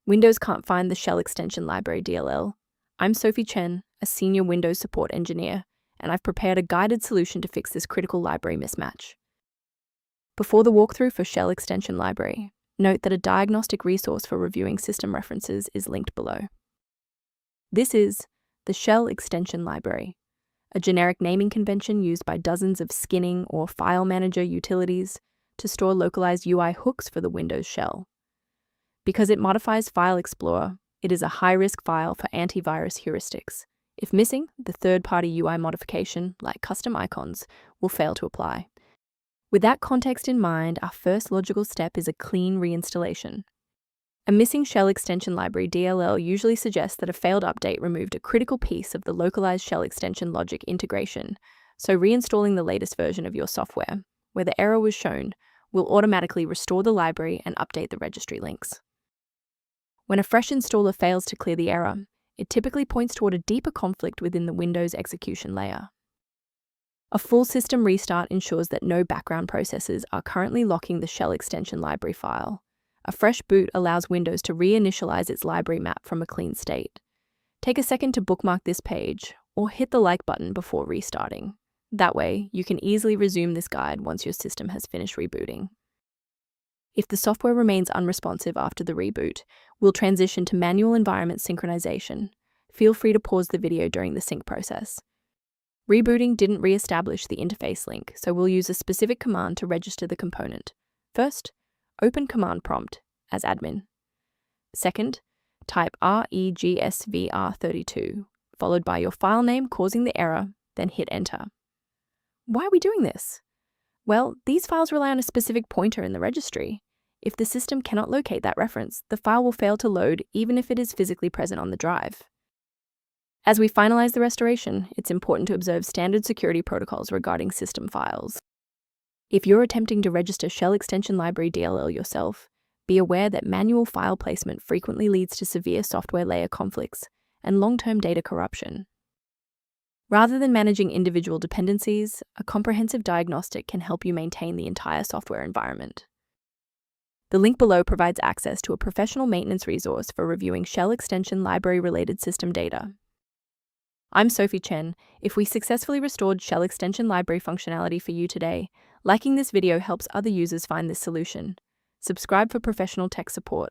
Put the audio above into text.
Windows can't find the Shell Extension Library DLL. I'm Sophie Chen, a senior Windows support engineer, and I've prepared a guided solution to fix this critical library mismatch. Before the walkthrough for Shell Extension Library, note that a diagnostic resource for reviewing system references is linked below. This is the Shell Extension Library, a generic naming convention used by dozens of skinning or file manager utilities to store localized UI hooks for the Windows shell. Because it modifies File Explorer, it is a high-risk file for antivirus heuristics. If missing, the third-party UI modification, like custom icons, will fail to apply. With that context in mind, our first logical step is a clean reinstallation. A missing Shell Extension Library DLL usually suggests that a failed update removed a critical piece of the Localized Shell Extension logic integration, so reinstalling the latest version of your software, where the error was shown, will automatically restore the library and update the registry links. When a fresh installer fails to clear the error, it typically points toward a deeper conflict within the Windows execution layer. A full system restart ensures that no background processes are currently locking the Shell Extension library file. A fresh boot allows Windows to reinitialize its library map from a clean state. Take a second to bookmark this page, or hit the like button before restarting. That way, you can easily resume this guide once your system has finished rebooting. If the software remains unresponsive after the reboot, we'll transition to manual environment synchronization. Feel free to pause the video during the sync process. Rebooting didn't re-establish the interface link, so we'll use a specific command to register the component. First, open command prompt as admin. Second, type regsvr32, followed by your file name causing the error, then hit enter. Why are we doing this? Well, these files rely on a specific pointer in the registry. If the system cannot locate that reference, the file will fail to load even if it is physically present on the drive. As we finalize the restoration, it's important to observe standard security protocols regarding system files. If you're attempting to register Shell Extension Library DLL yourself, be aware that manual file placement frequently leads to severe software layer conflicts and long-term data corruption. Rather than managing individual dependencies, a comprehensive diagnostic can help you maintain the entire software environment. The link below provides access to a professional maintenance resource for reviewing Shell Extension Library-related system data. I'm Sophie Chen. If we successfully restored Shell Extension Library functionality for you today, liking this video helps other users find this solution. Subscribe for professional tech support.